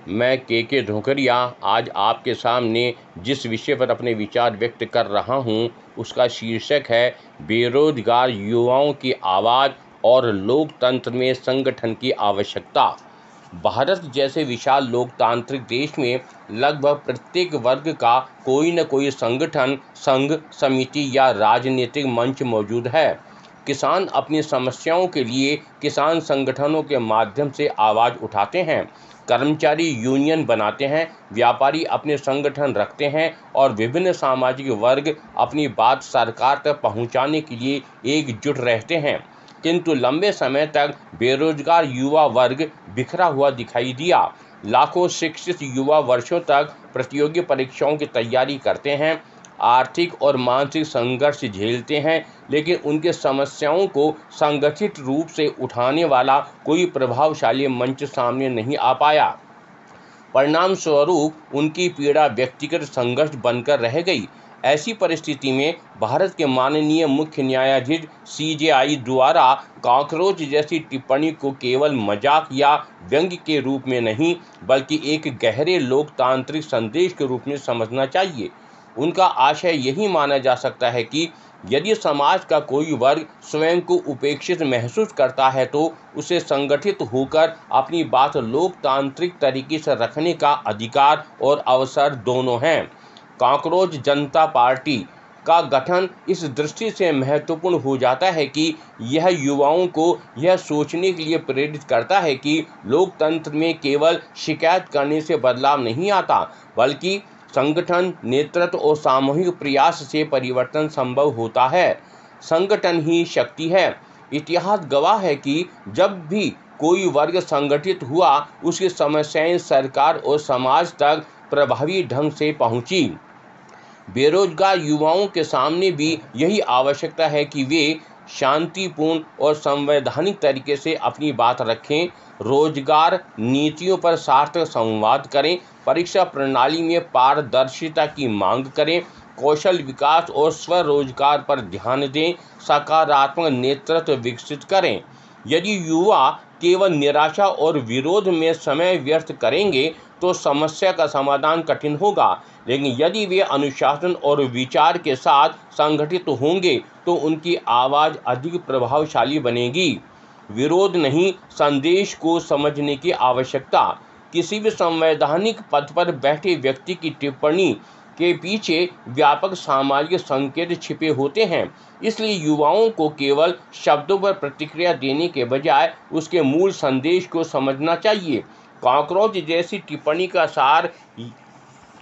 मैं के ढोकरिया आज आपके सामने जिस विषय पर अपने विचार व्यक्त कर रहा हूं, उसका शीर्षक है बेरोजगार युवाओं की आवाज़ और लोकतंत्र में संगठन की आवश्यकता। भारत जैसे विशाल लोकतांत्रिक देश में लगभग प्रत्येक वर्ग का कोई न कोई संगठन, संघ, समिति या राजनीतिक मंच मौजूद है। किसान अपनी समस्याओं के लिए किसान संगठनों के माध्यम से आवाज़ उठाते हैं, कर्मचारी यूनियन बनाते हैं, व्यापारी अपने संगठन रखते हैं और विभिन्न सामाजिक वर्ग अपनी बात सरकार तक पहुंचाने के लिए एकजुट रहते हैं। किंतु लंबे समय तक बेरोजगार युवा वर्ग बिखरा हुआ दिखाई दिया। लाखों शिक्षित युवा वर्षों तक प्रतियोगी परीक्षाओं की तैयारी करते हैं, आर्थिक और मानसिक संघर्ष झेलते हैं, लेकिन उनके समस्याओं को संगठित रूप से उठाने वाला कोई प्रभावशाली मंच सामने नहीं आ पाया। परिणाम स्वरूप उनकी पीड़ा व्यक्तिगत संघर्ष बनकर रह गई। ऐसी परिस्थिति में भारत के माननीय मुख्य न्यायाधीश CJI द्वारा कॉकरोच जैसी टिप्पणी को केवल मजाक या व्यंग्य के रूप में नहीं, बल्कि एक गहरे लोकतांत्रिक संदेश के रूप में समझना चाहिए। उनका आशय यही माना जा सकता है कि यदि समाज का कोई वर्ग स्वयं को उपेक्षित महसूस करता है तो उसे संगठित होकर अपनी बात लोकतांत्रिक तरीके से रखने का अधिकार और अवसर दोनों हैं। कॉकरोच जनता पार्टी का गठन इस दृष्टि से महत्वपूर्ण हो जाता है कि यह युवाओं को यह सोचने के लिए प्रेरित करता है कि लोकतंत्र में केवल शिकायत करने से बदलाव नहीं आता, बल्कि संगठन, नेतृत्व और सामूहिक प्रयास से परिवर्तन संभव होता है। संगठन ही शक्ति है। इतिहास गवाह है कि जब भी कोई वर्ग संगठित हुआ, उसकी समस्याएं सरकार और समाज तक प्रभावी ढंग से पहुंची। बेरोजगार युवाओं के सामने भी यही आवश्यकता है कि वे शांतिपूर्ण और संवैधानिक तरीके से अपनी बात रखें, रोजगार नीतियों पर सार्थक संवाद करें, परीक्षा प्रणाली में पारदर्शिता की मांग करें, कौशल विकास और स्वरोजगार पर ध्यान दें, सकारात्मक नेतृत्व विकसित करें। यदि युवा केवल निराशा और विरोध में समय व्यर्थ करेंगे तो समस्या का समाधान कठिन होगा, लेकिन यदि वे अनुशासन और विचार के साथ संगठित होंगे तो उनकी आवाज़ अधिक प्रभावशाली बनेगी। विरोध नहीं, संदेश को समझने की आवश्यकता। किसी भी संवैधानिक पद पर बैठे व्यक्ति की टिप्पणी के पीछे व्यापक सामाजिक संकेत छिपे होते हैं। इसलिए युवाओं को केवल शब्दों पर प्रतिक्रिया देने के बजाय उसके मूल संदेश को समझना चाहिए। कॉकरोच जैसी टिप्पणी का सार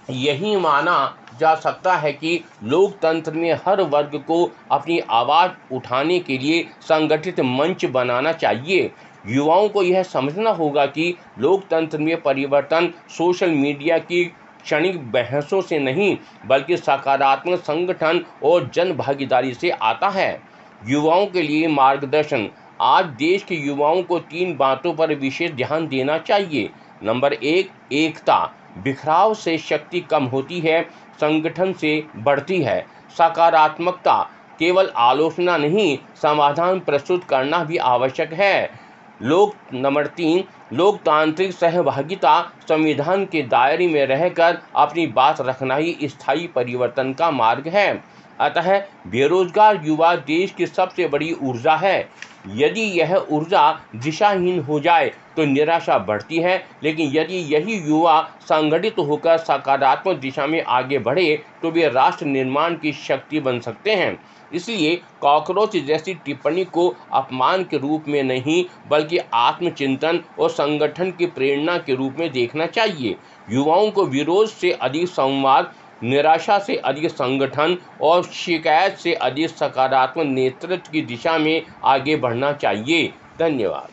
यही माना जा सकता है कि लोकतंत्र में हर वर्ग को अपनी आवाज़ उठाने के लिए संगठित मंच बनाना चाहिए। युवाओं को यह समझना होगा कि लोकतंत्र में परिवर्तन सोशल मीडिया की क्षणिक बहसों से नहीं, बल्कि सकारात्मक संगठन और जन भागीदारी से आता है। युवाओं के लिए मार्गदर्शन। आज देश के युवाओं को 3 बातों पर विशेष ध्यान देना चाहिए। नंबर 1, एकता। बिखराव से शक्ति कम होती है, संगठन से बढ़ती है। सकारात्मकता। केवल आलोचना नहीं, समाधान प्रस्तुत करना भी आवश्यक है। नंबर 3, लोकतांत्रिक सहभागिता। संविधान के दायरे में रहकर अपनी बात रखना ही स्थायी परिवर्तन का मार्ग है। अतः बेरोजगार युवा देश की सबसे बड़ी ऊर्जा है। यदि यह ऊर्जा दिशाहीन हो जाए तो निराशा बढ़ती है, लेकिन यदि यही युवा संगठित होकर सकारात्मक दिशा में आगे बढ़े तो वे राष्ट्र निर्माण की शक्ति बन सकते हैं। इसलिए कॉकरोच जैसी टिप्पणी को अपमान के रूप में नहीं, बल्कि आत्मचिंतन और संगठन की प्रेरणा के रूप में देखना चाहिए। युवाओं को विरोध से अधिक संवाद, निराशा से अधिक संगठन और शिकायत से अधिक सकारात्मक नेतृत्व की दिशा में आगे बढ़ना चाहिए। धन्यवाद।